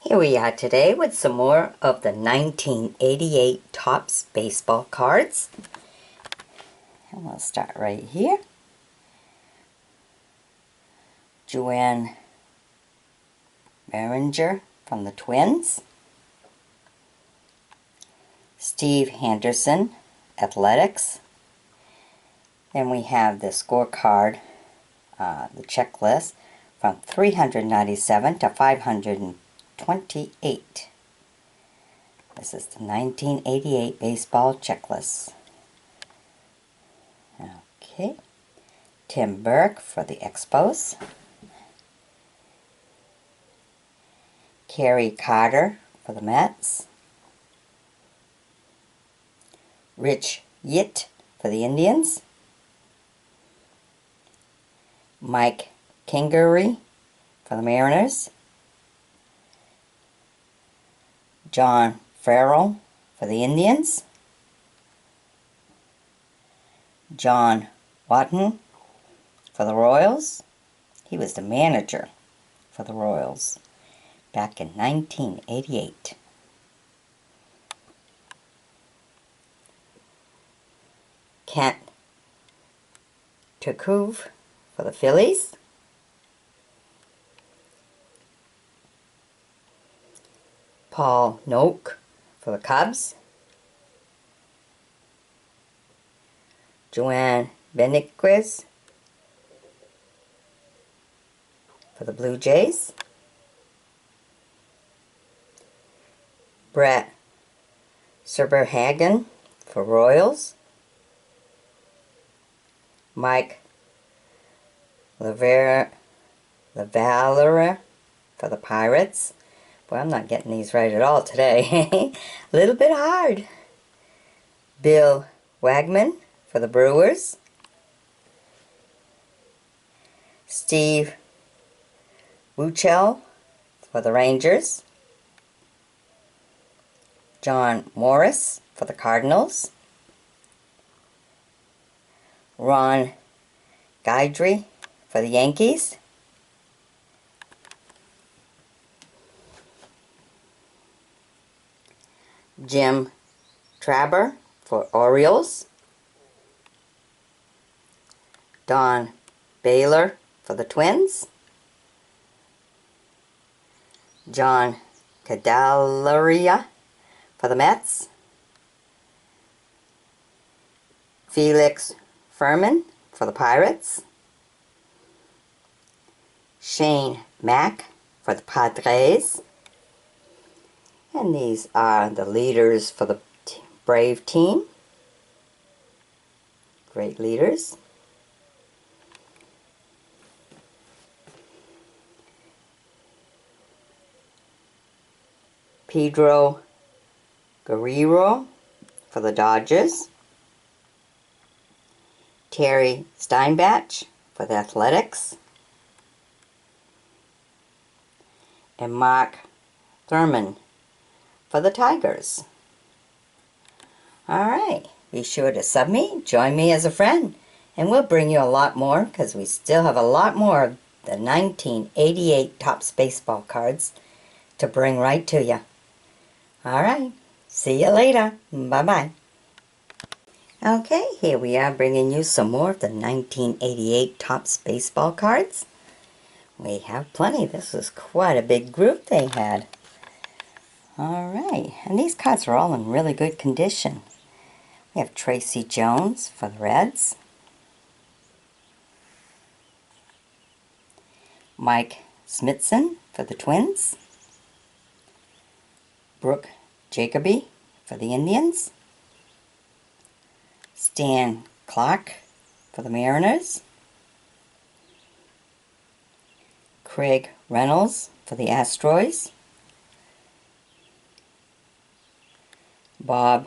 Here we are today with some more of the 1988 Topps baseball cards. And we'll start right here. Joanne Maringer from the Twins. Steve Henderson, Athletics. Then we have the scorecard, the checklist, from 397 to 528. This is the 1988 baseball checklist. Okay. Tim Burke for the Expos. Kerry Carter for the Mets. Rich Yitt for the Indians. Mike Kingery for the Mariners. John Farrell for the Indians. John Watton for the Royals. He was the manager for the Royals back in 1988. Kent Turkuve for the Phillies. Paul Noak for the Cubs. Joanne Beniquez for the Blue Jays. Brett Serberhagen for Royals. Mike Lavalera for the Pirates. Boy, I'm not getting these right at all today. A little bit hard. Bill Wagman for the Brewers. Steve Wuchel for the Rangers. John Morris for the Cardinals. Ron Guidry for the Yankees. Jim Traber for Orioles. Don Baylor for the Twins. John Cadalaria for the Mets. Felix Furman for the Pirates. Shane Mack for the Padres. And these are the leaders for the Brave team. Great leaders. Pedro Guerrero for the Dodgers. Terry Steinbach for the Athletics. And Mark Thurman for the Tigers. Alright, be sure to sub me, join me as a friend, and we'll bring you a lot more because we still have a lot more of the 1988 Topps baseball cards to bring right to you. Alright, see you later. Bye-bye. Okay, here we are bringing you some more of the 1988 Topps baseball cards. We have plenty. This is quite a big group they had. Alright, and these cards are all in really good condition. We have Tracy Jones for the Reds. Mike Smithson for the Twins. Brooke Jacoby for the Indians. Stan Clark for the Mariners. Craig Reynolds for the Astros. Bob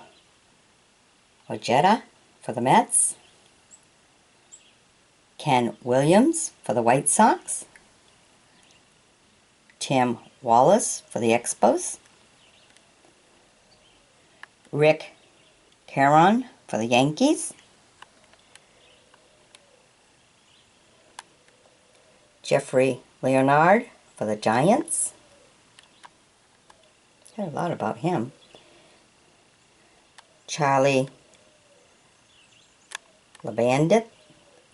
Ojeda for the Mets. Ken Williams for the White Sox. Tim Wallace for the Expos. Rick Caron for the Yankees. Jeffrey Leonard for the Giants. Said a lot about him. Charlie LeBandit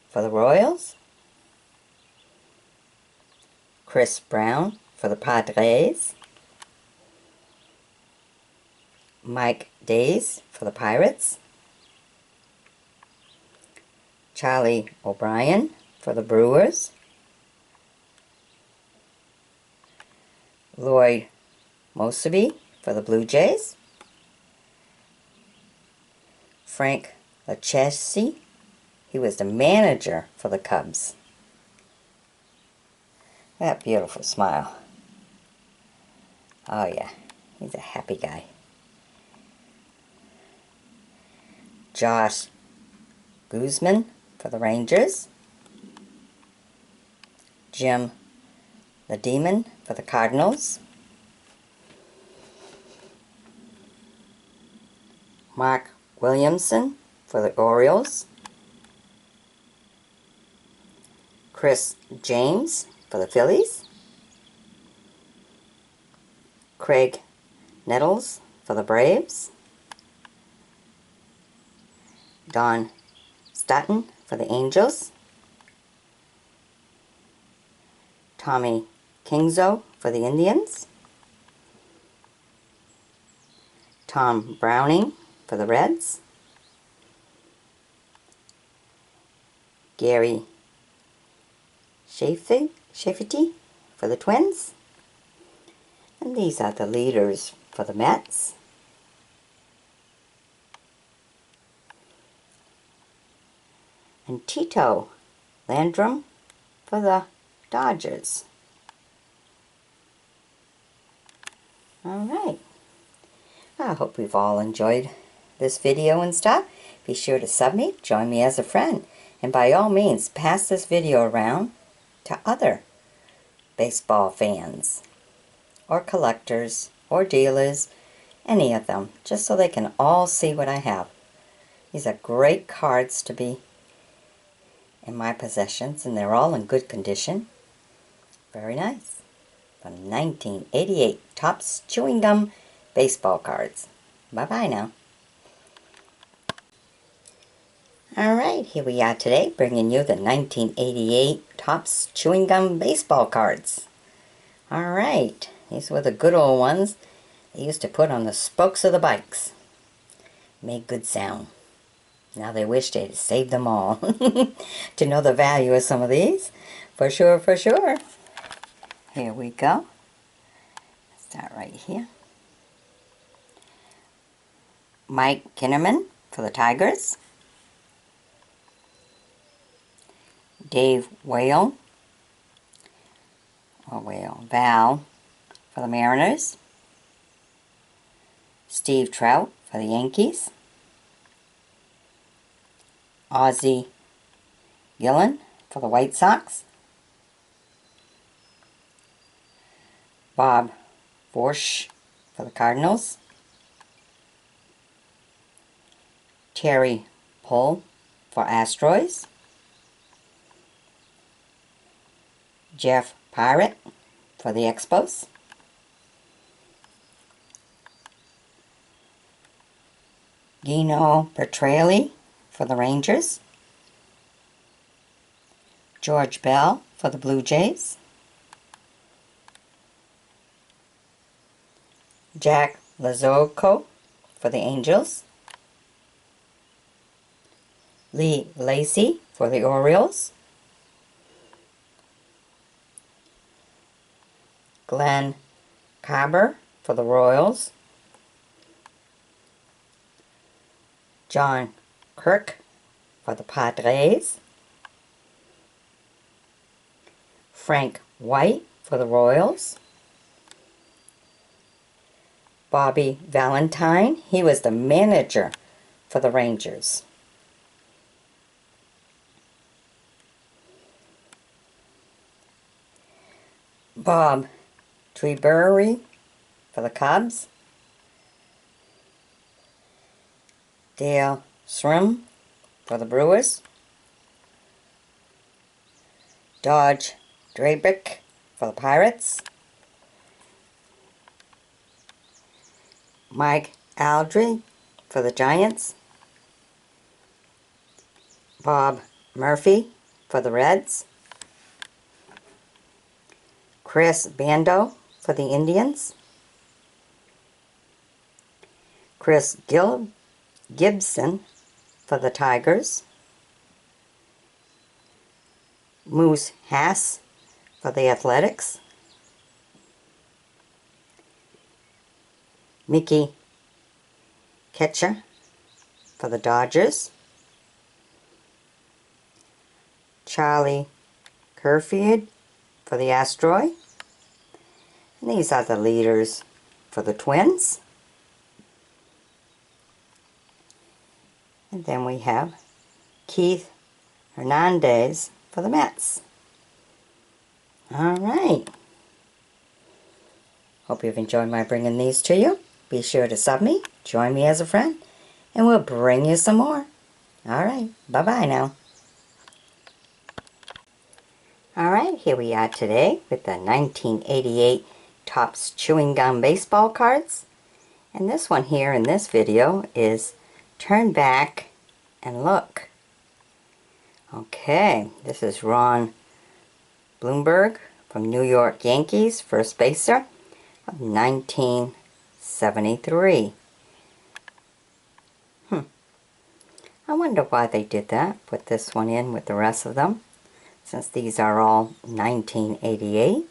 for the Royals. Chris Brown for the Padres. Mike Days for the Pirates. Charlie O'Brien for the Brewers. Lloyd Moseby for the Blue Jays. Frank Lachesi, he was the manager for the Cubs. That beautiful smile. Oh yeah, he's a happy guy. Josh Guzman for the Rangers. Jim the Demon for the Cardinals. Mark Williamson for the Orioles. Chris James for the Phillies. Craig Nettles for the Braves. Don Stutton for the Angels. Tommy Kingzo for the Indians. Tom Browning for the Reds. Gary Shafferty for the Twins. And these are the leaders for the Mets. And Tito Landrum for the Dodgers. Alright. I hope we've all enjoyed this video and stuff. Be sure to sub me, join me as a friend, and by all means pass this video around to other baseball fans or collectors or dealers, any of them, just so they can all see what I have. These are great cards to be in my possessions, and they're all in good condition. Very nice. From 1988 Topps Chewing Gum baseball cards. Bye-bye now. Alright, here we are today, bringing you the 1988 Topps Chewing Gum baseball cards. Alright, these were the good old ones they used to put on the spokes of the bikes. Made good sound. Now they wish they'd saved them all to know the value of some of these. For sure, for sure. Here we go. Start right here. Mike Kinnerman for the Tigers. Dave Val for the Mariners. Steve Trout for the Yankees. Ozzie Gillen for the White Sox. Bob Borsch for the Cardinals. Terry Pohl for Astros. Jeff Pirate for the Expos. Gino Petrelli for the Rangers. George Bell for the Blue Jays. Jack Lazorko for the Angels. Lee Lacy for the Orioles. Glenn Carber for the Royals. John Kirk for the Padres. Frank White for the Royals. Bobby Valentine, he was the manager for the Rangers. Bob Treberry for the Cubs. Dale Srim for the Brewers. Dodge Drabick for the Pirates. Mike Aldry for the Giants. Bob Murphy for the Reds. Chris Bando for the Indians. Chris Gibson for the Tigers. Moose Hass for the Athletics. Mickey Ketcher for the Dodgers. Charlie Kerfield for the Asteroid. And these are the leaders for the Twins. And then we have Keith Hernandez for the Mets. All right. Hope you've enjoyed my bringing these to you. Be sure to sub me, join me as a friend, and we'll bring you some more. All right. Bye-bye now. All right, here we are today with the 1988 Topps Chewing Gum Baseball cards. And this one here in this video is Turn Back and Look. Okay, this is Ron Blomberg from New York Yankees, first baser of 1973. I wonder why they did that, put this one in with the rest of them, since these are all 1988.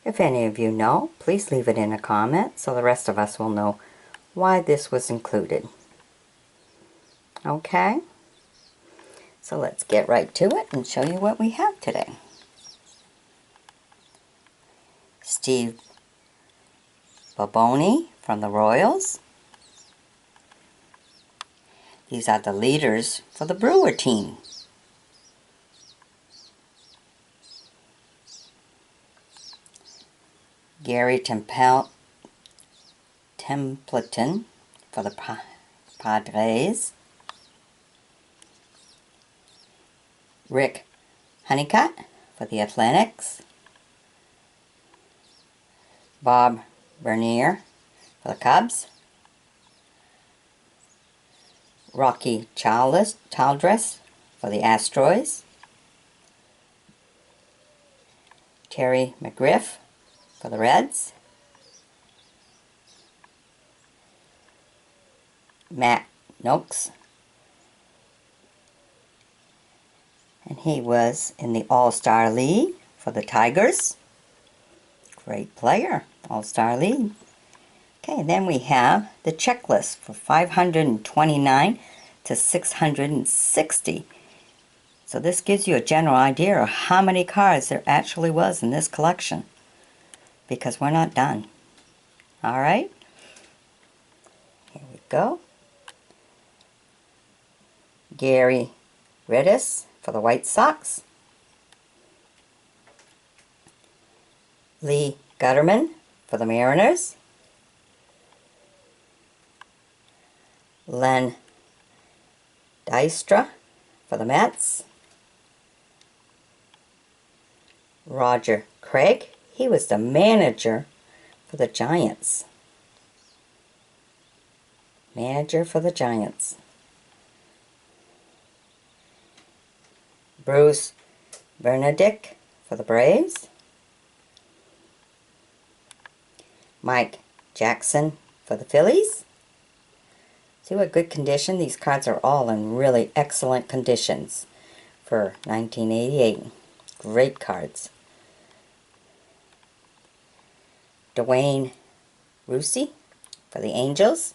If any of you know, please leave it in a comment so the rest of us will know why this was included. Okay, so let's get right to it and show you what we have today. Steve Baboni from the Royals. These are the leaders for the Brewer team. Gary Templeton for the Padres. Rick Honeycutt for the Athletics. Bob Bernier for the Cubs. Rocky Childress for the Astros. Terry McGriff for the Reds. Matt Noakes, and he was in the All-Star League for the Tigers. Great player, All-Star League. Okay, then we have the checklist for 529 to 660. So this gives you a general idea of how many cards there actually was in this collection, because we're not done. All right, here we go. Gary Redis for the White Sox. Lee Gutterman for the Mariners. Len Dystra for the Mets. Roger Craig, he was the manager for the Giants. Manager for the Giants. Bruce Benedict for the Braves. Mike Jackson for the Phillies. See what good condition? These cards are all in really excellent conditions for 1988. Great cards. Dwayne Rusey for the Angels.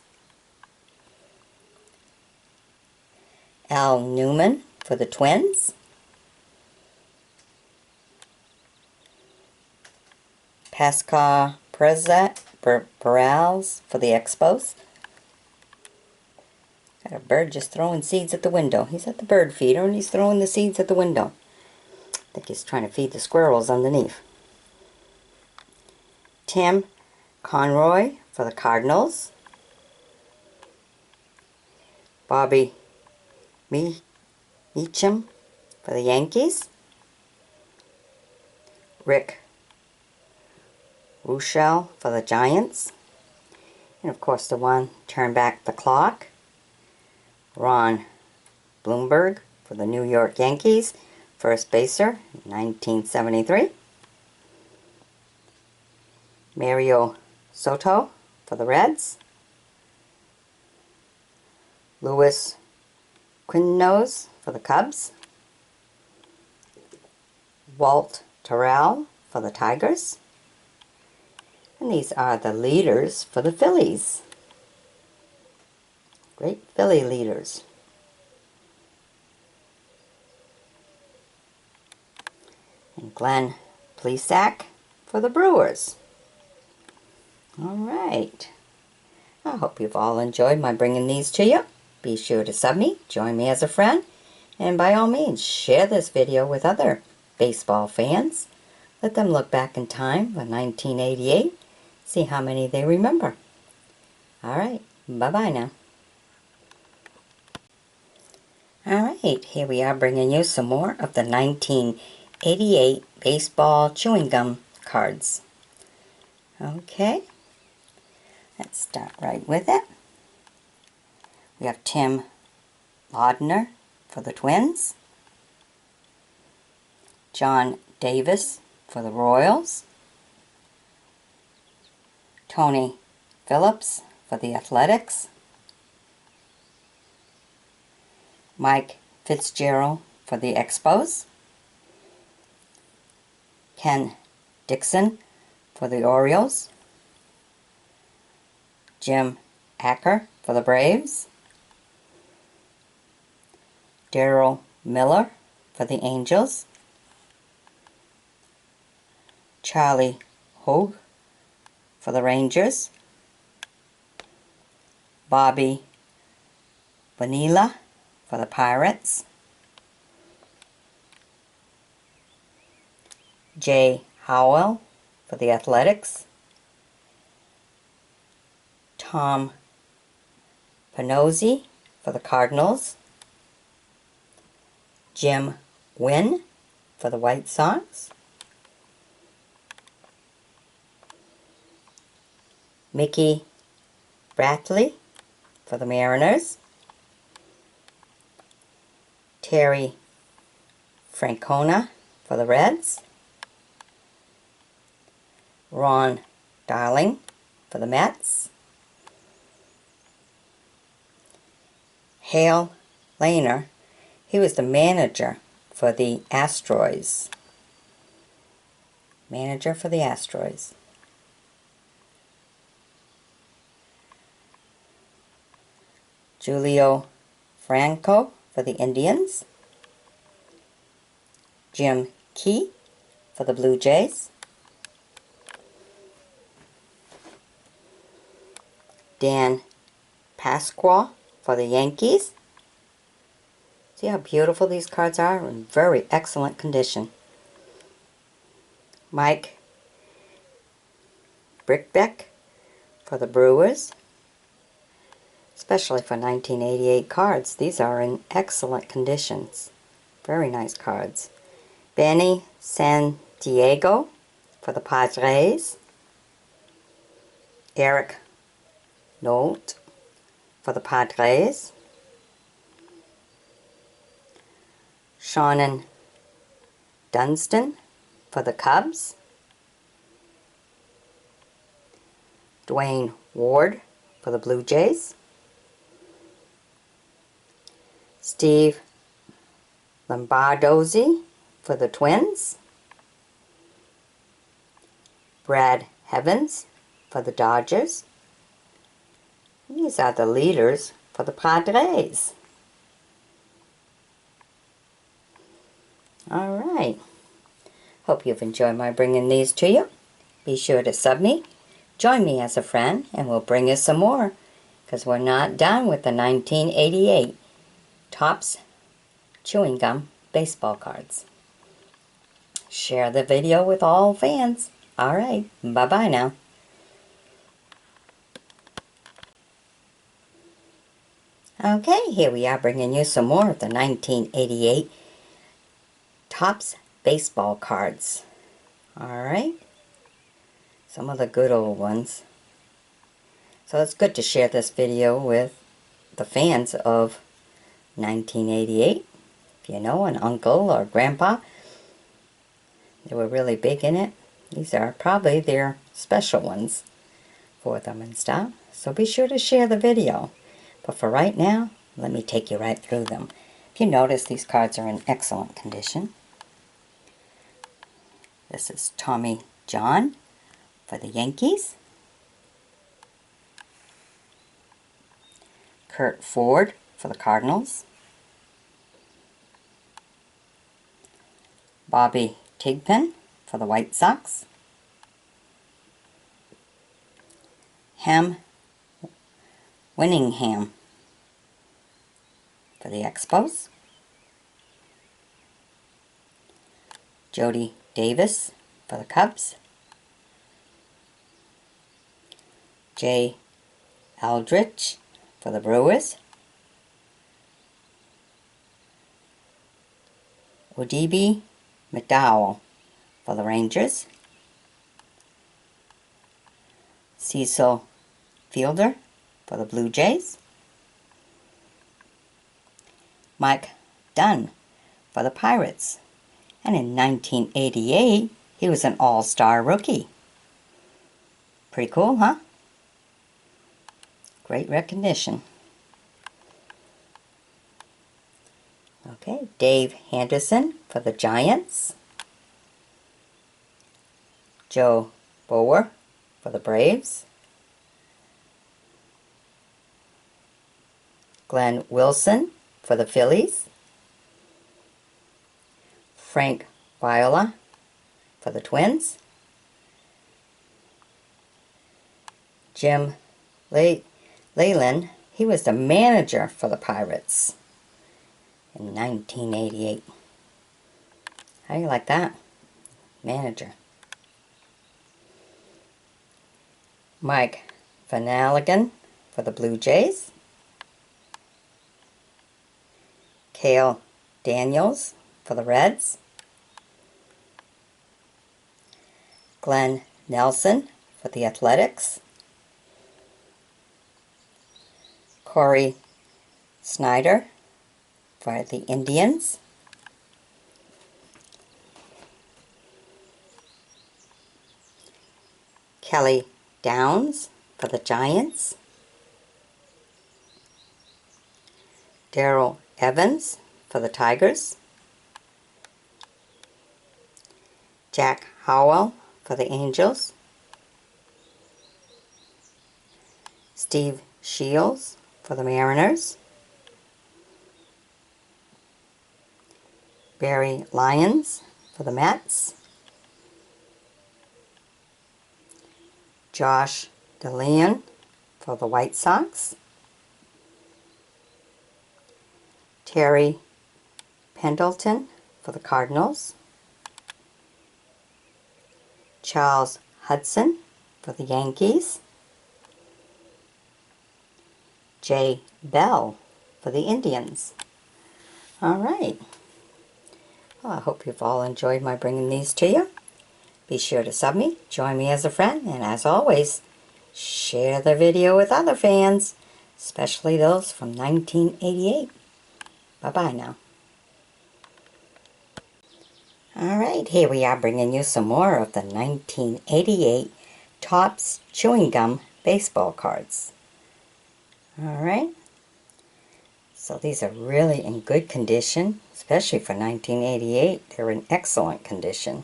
Al Newman for the Twins. Pascal Perales for the Expos. Got a bird just throwing seeds at the window. He's at the bird feeder and he's throwing the seeds at the window. I think he's trying to feed the squirrels underneath. Tim Conroy for the Cardinals. Bobby Meacham for the Yankees. Rick Ruschel for the Giants. And of course the one, Turn Back the Clock. Ron Blomberg for the New York Yankees, first baser, 1973. Mario Soto for the Reds. Louis Quinones for the Cubs. Walt Terrell for the Tigers. And these are the leaders for the Phillies. Great Philly leaders. And Glenn Plesac for the Brewers. All right. I hope you've all enjoyed my bringing these to you. Be sure to sub me, join me as a friend, and by all means, share this video with other baseball fans. Let them look back in time for 1988, see how many they remember. All right, bye-bye now. All right, here we are bringing you some more of the 1988 baseball chewing gum cards. Okay, let's start right with it. We have Tim Laudner for the Twins. John Davis for the Royals. Tony Phillips for the Athletics. Mike Fitzgerald for the Expos. Ken Dixon for the Orioles. Jim Acker for the Braves. Darryl Miller for the Angels. Charlie Hogue for the Rangers. Bobby Bonilla for the Pirates. Jay Howell for the Athletics. Tom Panozzi for the Cardinals. Jim Wynn for the White Sox. Mickey Bratley for the Mariners. Terry Francona for the Reds. Ron Darling for the Mets. Hale Lehner, he was the manager for the Astros. Manager for the Astros. Julio Franco for the Indians. Jim Key for the Blue Jays. Dan Pasqua for the Yankees. See how beautiful these cards are? In very excellent condition. Mike Brickbeck for the Brewers. Especially for 1988 cards. These are in excellent conditions. Very nice cards. Benny Santiago for the Padres. Eric Nolte for the Padres. Shannon Dunston for the Cubs. Dwayne Ward for the Blue Jays. Steve Lombardozzi for the Twins. Brad Evans for the Dodgers. These are the leaders for the Padres. Alright. Hope you've enjoyed my bringing these to you. Be sure to sub me, join me as a friend, and we'll bring you some more, because we're not done with the 1988 Topps Chewing Gum baseball cards. Share the video with all fans. Alright, bye-bye now. Okay, here we are bringing you some more of the 1988 Topps baseball cards. Alright, some of the good old ones. So it's good to share this video with the fans of 1988. If you know an uncle or grandpa, they were really big in it. These are probably their special ones for them and stuff. So be sure to share the video. But for right now, let me take you right through them. If you notice, these cards are in excellent condition. This is Tommy John for the Yankees. Kurt Ford for the Cardinals. Bobby Tigpen for the White Sox. Ham Winningham for the Expos. Jody Davis for the Cubs. Jay Aldrich for the Brewers. Odibe McDowell for the Rangers. Cecil Fielder for the Blue Jays. Mike Dunn for the Pirates. And in 1988, he was an all-star rookie. Pretty cool, huh? Great recognition. Okay, Dave Henderson for the Giants. Joe Bower for the Braves. Glenn Wilson for the Phillies. Frank Viola for the Twins. Jim Leyland, he was the manager for the Pirates in 1988. How do you like that? Manager. Mike Flanagan for the Blue Jays. Cale Daniels for the Reds. Glenn Nelson for the Athletics. Corey Snyder for the Indians. Kelly Downs for the Giants. Darrell Evans for the Tigers. Jack Howell for the Angels. Steve Shields for the Mariners. Barry Lyons for the Mets. Josh DeLeon for the White Sox. Terry Pendleton for the Cardinals. Charles Hudson for the Yankees. Jay Bell for the Indians. All right. Well, I hope you've all enjoyed my bringing these to you. Be sure to sub me, join me as a friend, and as always, share the video with other fans, especially those from 1988. Bye-bye now. All right, here we are bringing you some more of the 1988 Topps Chewing Gum baseball cards. All right. So these are really in good condition, especially for 1988. They're in excellent condition.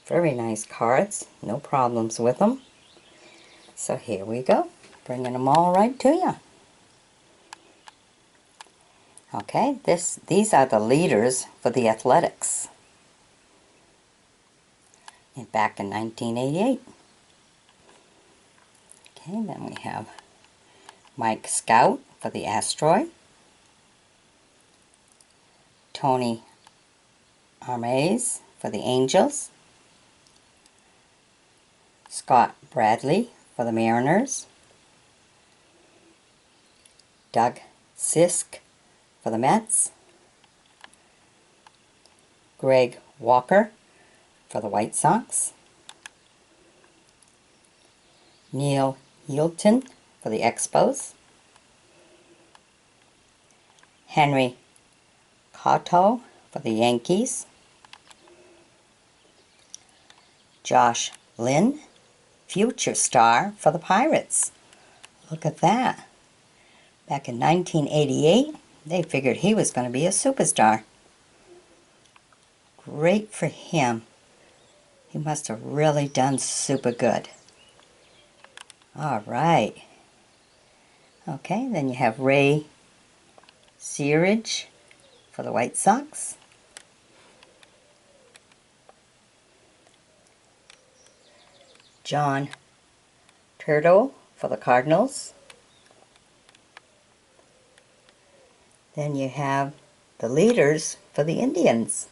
Very nice cards, no problems with them. So here we go, bringing them all right to you. Okay, these are the leaders for the Athletics back in 1988. Okay, then we have Mike Scout for the Asteroid. Tony Armaze for the Angels. Scott Bradley for the Mariners. Doug Sisk for the Mets. Greg Walker for the White Sox. Neil Hilton for the Expos. Henry Cotto for the Yankees. Josh Lynn, future star for the Pirates. Look at that. Back in 1988, they figured he was going to be a superstar. Great for him. He must have really done super good. All right. Okay, then you have Ray Searage for the White Sox. John Turtle for the Cardinals. Then you have the leaders for the Indians.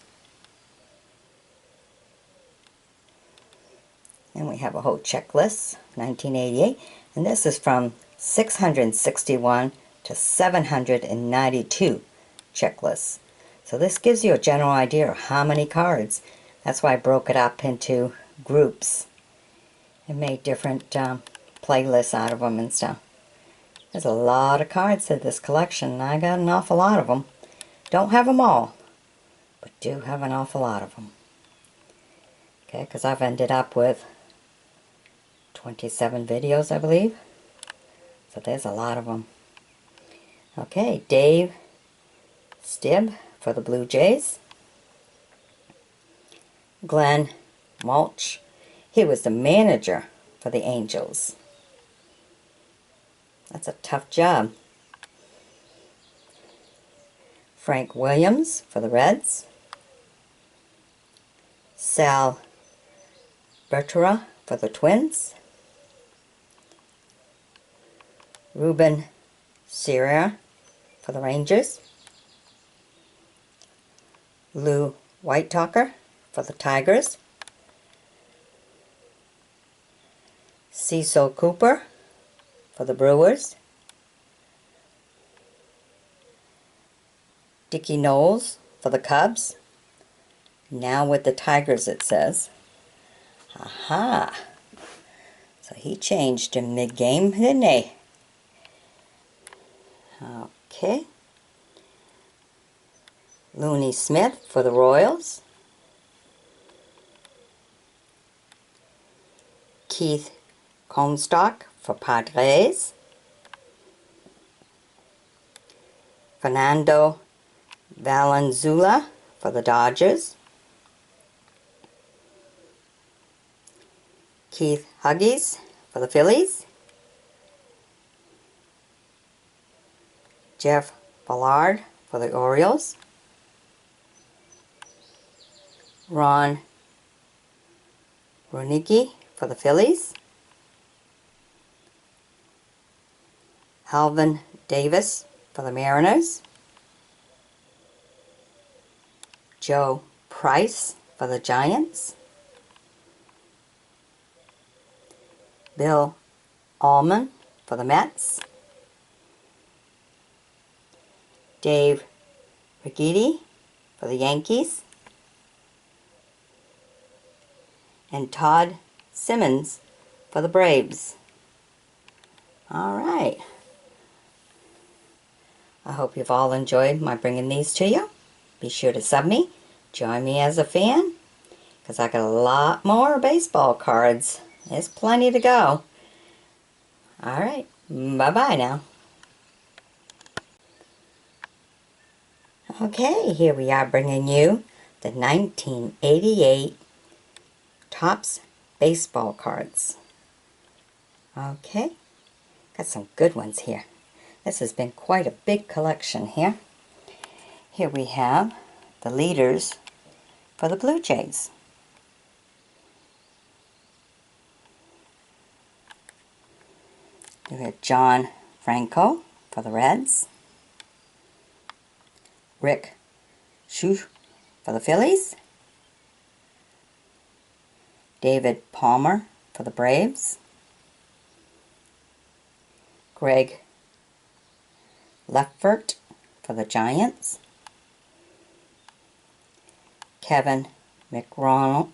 And we have a whole checklist, 1988. And this is from 661 to 792 checklists. So this gives you a general idea of how many cards. That's why I broke it up into groups and made different playlists out of them and stuff. There's a lot of cards in this collection, and I got an awful lot of them. Don't have them all, but do have an awful lot of them. Okay, because I've ended up with 27 videos, I believe. So there's a lot of them. Okay, Dave Stibb for the Blue Jays. Glenn Mulch. He was the manager for the Angels. That's a tough job. Frank Williams for the Reds. Sal Bertera for the Twins. Ruben Sierra for the Rangers. Lou Whitetalker for the Tigers. Cecil Cooper for the Brewers. Dickie Knowles for the Cubs. Now with the Tigers, it says. Aha! So he changed in mid-game, didn't he? Okay. Looney Smith for the Royals. Keith Comstock for Padres. Fernando Valenzuela for the Dodgers. Keith Huggies for the Phillies. Jeff Ballard for the Orioles. Ron Ronicki for the Phillies. Alvin Davis for the Mariners. Joe Price for the Giants. Bill Allman for the Mets. Dave Righetti for the Yankees. And Todd Simmons for the Braves. All right. I hope you've all enjoyed my bringing these to you. Be sure to sub me. Join me as a fan, because I got a lot more baseball cards. There's plenty to go. All right. Bye-bye now. Okay, here we are bringing you the 1988 Topps baseball cards. Okay, got some good ones here. This has been quite a big collection here. Here we have the leaders for the Blue Jays. We have John Franco for the Reds. Rick Schuh for the Phillies. David Palmer for the Braves. Greg Leffert for the Giants. Kevin McReynolds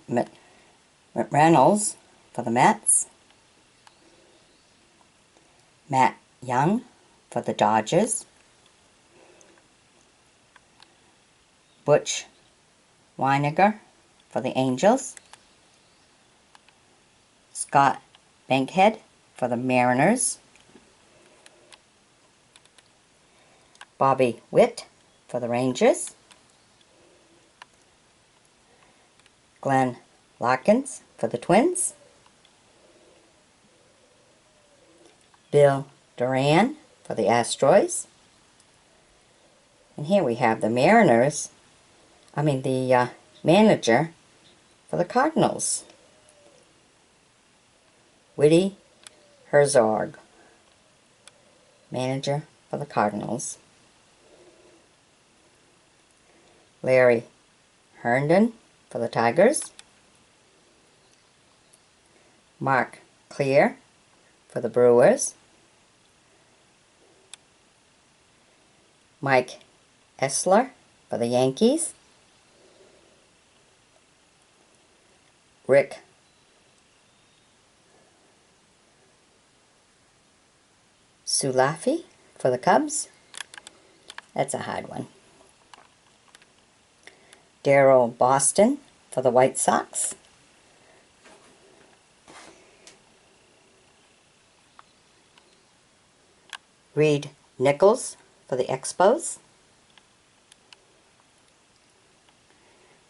for the Mets. Matt Young for the Dodgers. Butch Weiniger for the Angels. Scott Bankhead for the Mariners. Bobby Witt for the Rangers. Glenn Larkins for the Twins. Bill Duran for the Astros. And here we have the Mariners, the manager for the Cardinals. Whitey Herzog, manager for the Cardinals. Larry Herndon for the Tigers. Mark Clear for the Brewers. Mike Essler for the Yankees. Rick Sulafi for the Cubs. That's a hard one. Darryl Boston for the White Sox. Reed Nichols for the Expos.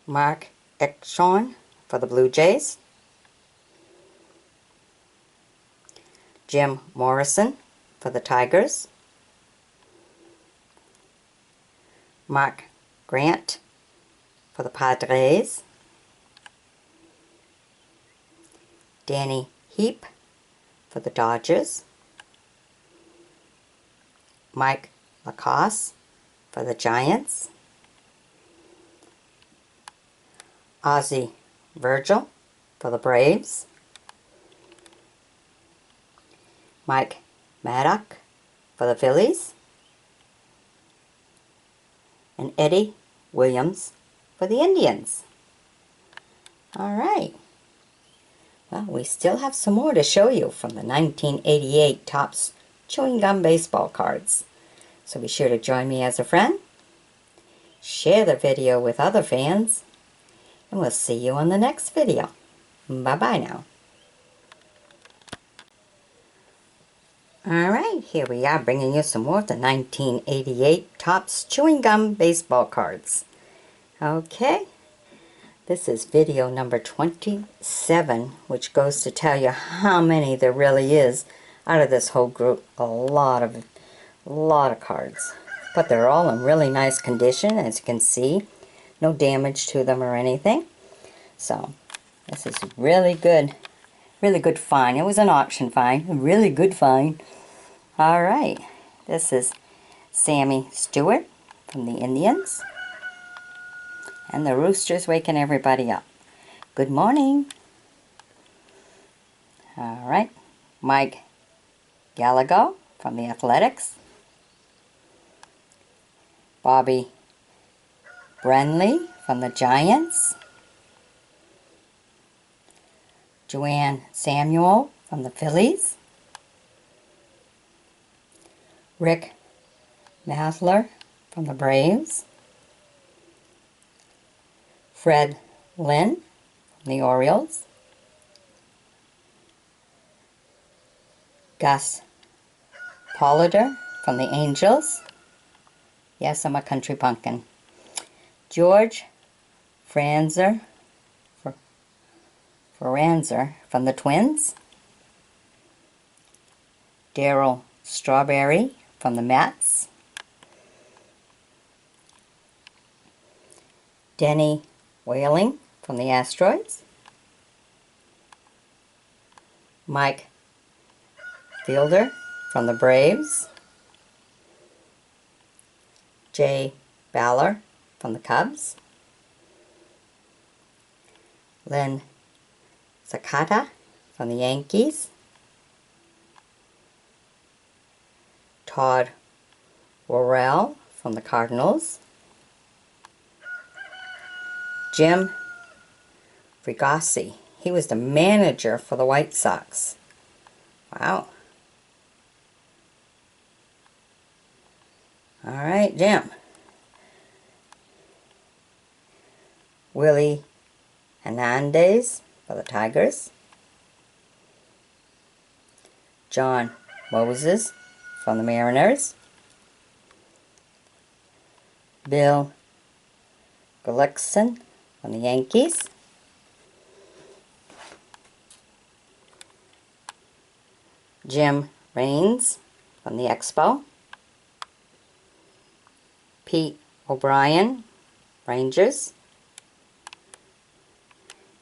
Mark Ekshorn for the Blue Jays. Jim Morrison for the Tigers. Mark Grant for the Padres. Danny Heap for the Dodgers. Mike Lacoste for the Giants. Ozzie Virgil for the Braves. Mike Maddock for the Phillies. And Eddie Williams for the Indians. All right. Well, we still have some more to show you from the 1988 Topps Chewing Gum Baseball cards. So be sure to join me as a friend. Share the video with other fans. And we'll see you on the next video. Bye-bye now. Alright, here we are bringing you some more of the 1988 Topps Chewing Gum Baseball cards. Okay, this is video number 27, which goes to tell you how many there really is out of this whole group. A lot of cards. But they're all in really nice condition, as you can see. No damage to them or anything. So, this is really good find. It was an auction find. A really good find. Alright, this is Sammy Stewart from the Indians. And the rooster's waking everybody up. Good morning. Alright, Mike Gallagher from the Athletics. Bobby Brenly from the Giants. Joanne Samuel from the Phillies. Rick Masler from the Braves. Fred Lynn from the Orioles. Gus Polliter from the Angels. Yes, I'm a country pumpkin. George Franzer from the Twins. Darryl Strawberry from the Mets. Denny Whaling from the Astros. Mike Fielder from the Braves. Jay Baller from the Cubs. Len Sakata from the Yankees. Todd Worrell from the Cardinals. Jim Frigossi. He was the manager for the White Sox. Wow. All right, Jim. Willie Hernandez for the Tigers. John Moses from the Mariners. Bill Gullickson from the Yankees. Jim Raines from the Expo. Pete O'Brien, Rangers.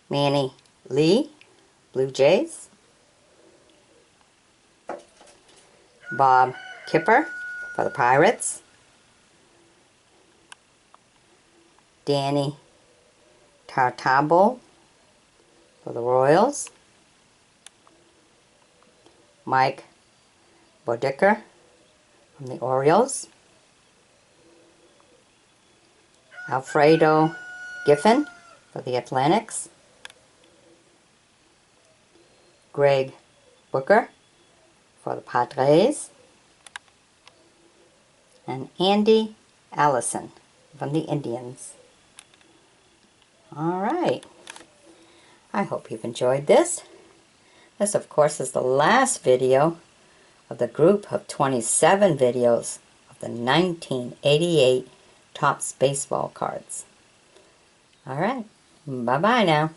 Manny Lee, Blue Jays. Bob Kipper for the Pirates. Danny Tartabo for the Royals. Mike Bodicker from the Orioles. Alfredo Giffen for the Athletics. Greg Booker for the Padres. And Andy Allison from the Indians. Alright, I hope you've enjoyed this. This, of course, is the last video of the group of 27 videos of the 1988 Topps baseball cards. Alright, bye-bye now.